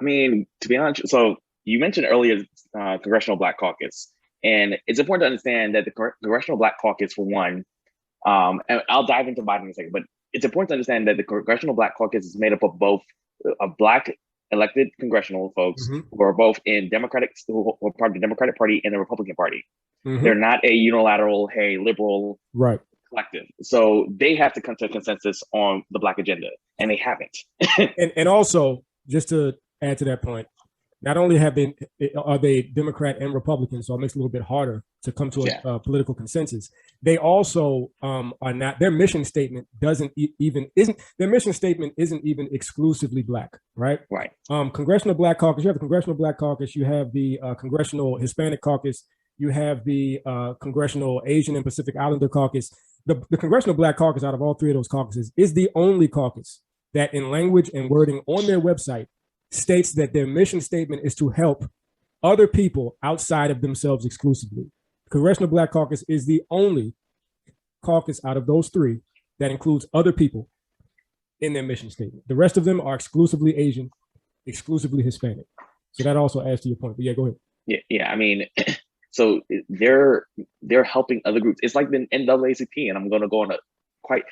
I mean, to be honest, so you mentioned earlier Congressional Black Caucus, and it's important to understand that the Congressional Black Caucus, for one, and I'll dive into Biden in a second, but it's important to understand that the Congressional Black Caucus is made up of both Black elected congressional folks Hmm. who are both in Democratic, who are part of the Democratic Party and the Republican Party. Hmm. They're not a unilateral, hey, liberal Right. collective. So they have to come to a consensus on the Black agenda, and they haven't. And also, just to add to that point, not only have been are they Democrat and Republican, so it makes it a little bit harder to come to Yeah, a political consensus. They also are not. Their mission statement doesn't even isn't their mission statement isn't even exclusively Black, right? right. Congressional Black Caucus. You have the Congressional Black Caucus. You have the Congressional Hispanic Caucus. You have the Congressional Asian and Pacific Islander Caucus. The Congressional Black Caucus, out of all three of those caucuses, is the only caucus that, in language and wording on their website, states that their mission statement is to help other people outside of themselves exclusively. Congressional Black Caucus is the only caucus out of those three that includes other people in their mission statement. The rest of them are exclusively Asian, exclusively Hispanic. So that also adds to your point. But yeah, go ahead. Yeah. I mean, so they're helping other groups. It's like the NAACP, and I'm going to go on a quite.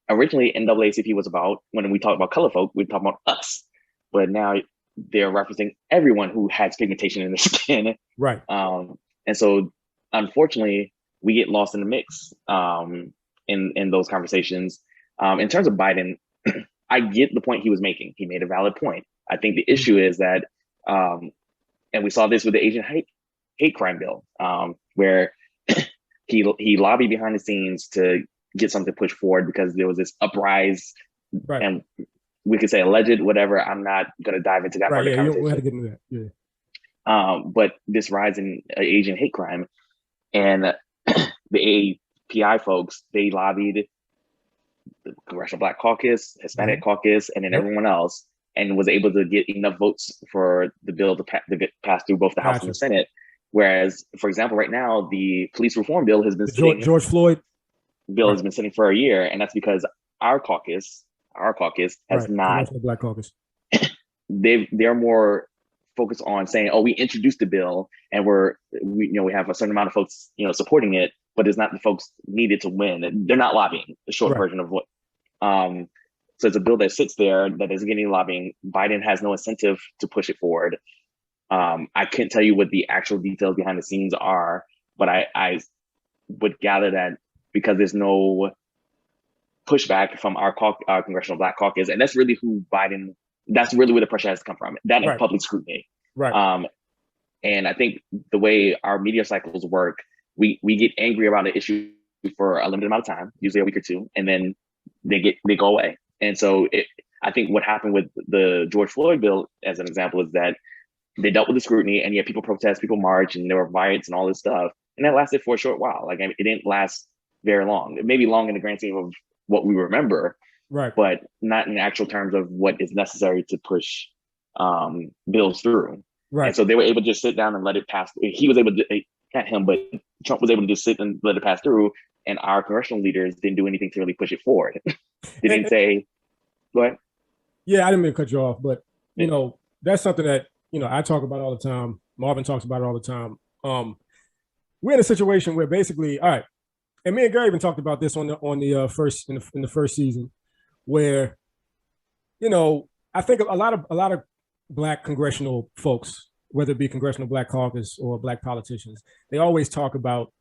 Originally, NAACP was about, when we talk about color folk, we talk about us, but now they're referencing everyone who has pigmentation in their skin. Right. And so, unfortunately, we get lost in the mix in those conversations. In terms of Biden, I get the point he was making. He made a valid point. I think the issue is that, and we saw this with the Asian hate crime bill, where he lobbied behind the scenes to get something pushed forward because there was this uprise, Right. and we could say alleged, whatever. I'm not going to dive into that Right. part of Yeah. the You don't have to conversation. get into that. Yeah. But this rise in Asian hate crime, and the API folks, they lobbied the Congressional Black Caucus, Hispanic Mm-hmm. Caucus, and then Yep. everyone else, and was able to get enough votes for the bill to get passed through both the House and the Gotcha. Senate. Whereas, for example, right now, the police reform bill has been The George Floyd. Right. for a year, and that's because our caucus has Right. not. Congressional Black Caucus. They're more focused on saying, "Oh, we introduced the bill, and we have a certain amount of folks supporting it, but it's not the folks needed to win. They're not lobbying." The short Right. version of what. So it's a bill that sits there that isn't getting lobbying. Biden has no incentive to push it forward. I couldn't tell you what the actual details behind the scenes are, but I would gather that because there's no pushback from our Congressional Black Caucus, and that's really who Biden. That's really where the pressure has to come from. That and Right. public scrutiny. Right. And I think the way our media cycles work, we get angry about an issue for a limited amount of time, usually a week or two, and then they go away. And so I think what happened with the George Floyd bill, as an example, is that they dealt with the scrutiny, and yet people protest, people march, and there were riots and all this stuff, and that lasted for a short while. Like, I mean, it didn't last very long. It may be long in the grand scheme of what we remember, Right. but not in actual terms of what is necessary to push bills through. Right. And so they were able to just sit down and let it pass. He was able to, not him, but Trump was able to just sit and let it pass through. And our congressional leaders didn't do anything to really push it forward. They didn't say, go ahead. Yeah, I didn't mean to cut you off, but that's something that I talk about all the time. Marvin talks about it all the time. We're in a situation where basically, all right, and me and Gary even talked about this on the first in the first season, where I think a lot of Black congressional folks, whether it be Congressional Black Caucus or Black politicians, they always talk about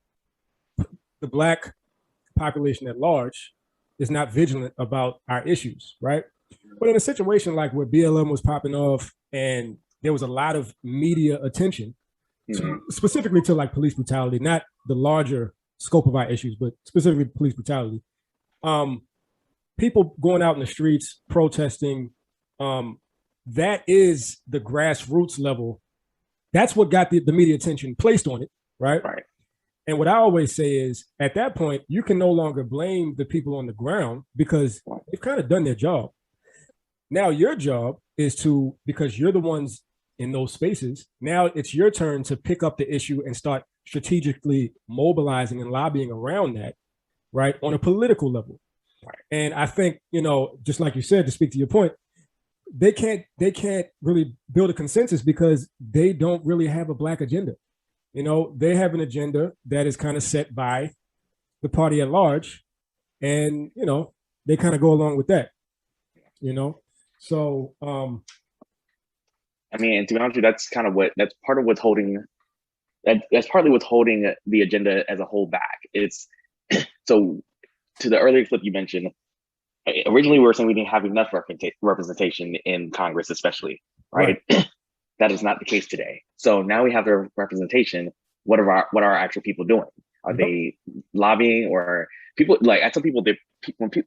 the Black population at large is not vigilant about our issues, right? But in a situation like where BLM was popping off and there was a lot of media attention specifically to like police brutality, not the larger scope of our issues, but specifically police brutality. People going out in the streets protesting, that is the grassroots level. That's what got the media attention placed on it, right? Right. And what I always say is, at that point, you can no longer blame the people on the ground because they've kind of done their job. Now your job is to, because you're the ones in those spaces, now it's your turn to pick up the issue and start strategically mobilizing and lobbying around that, right, on a political level. Right. And I think, just like you said, to speak to your point, they can't really build a consensus because they don't really have a Black agenda. You know, they have an agenda that is kind of set by the party at large, and you know, they kind of go along with that. You know, so I mean, and to be honest with you, that's part of what's holding that's partly what's holding the agenda as a whole back. It's so to the earlier clip you mentioned, originally we were saying we didn't have enough representation in Congress, especially, right? That is not the case today. So now we have the representation. What are our actual people doing? Are they lobbying, or people like I tell people that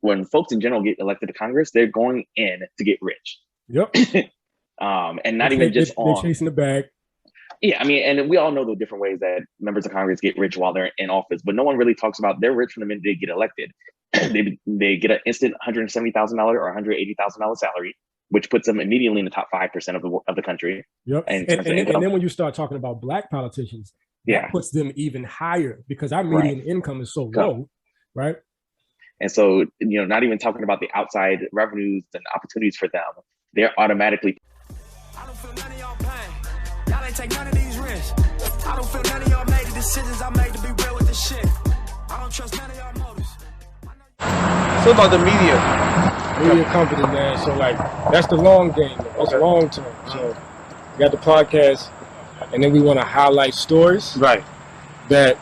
when folks in general get elected to Congress, they're going in to get rich. Yep. And not even just they're chasing the bag. Yeah, I mean, and we all know the different ways that members of Congress get rich while they're in office, but no one really talks about they're rich from the minute they get elected. they get an instant $170,000 or $180,000 salary, which puts them immediately in the top 5% of the country. Yep. And then when you start talking about Black politicians, that puts them even higher because our median income is so low, right? And so, you know, not even talking about the outside revenues and opportunities for them, they're automatically. I don't feel none of y'all pain. Y'all ain't take none of these risks. I don't feel none of y'all made the decisions I made to be real with this shit. I don't trust none of y'all motives. So about the media company, man. So like that's the long game. That's long term. So we got the podcast, and then we want to highlight stories, right, that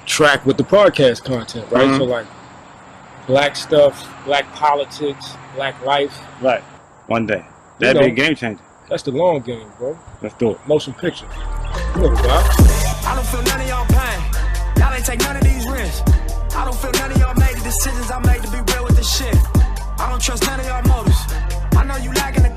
track with the podcast content, right? So like Black stuff, Black politics, Black life. Right. One day. That'd be a game changer. That's the long game, bro. Let's do it. Motion picture. You know, Bob. I don't feel none of y'all pain. Y'all ain't take none of these risks. I don't feel none of y'all made the decisions I made to be real with this shit. I don't trust none of y'all motives. I know you lacking the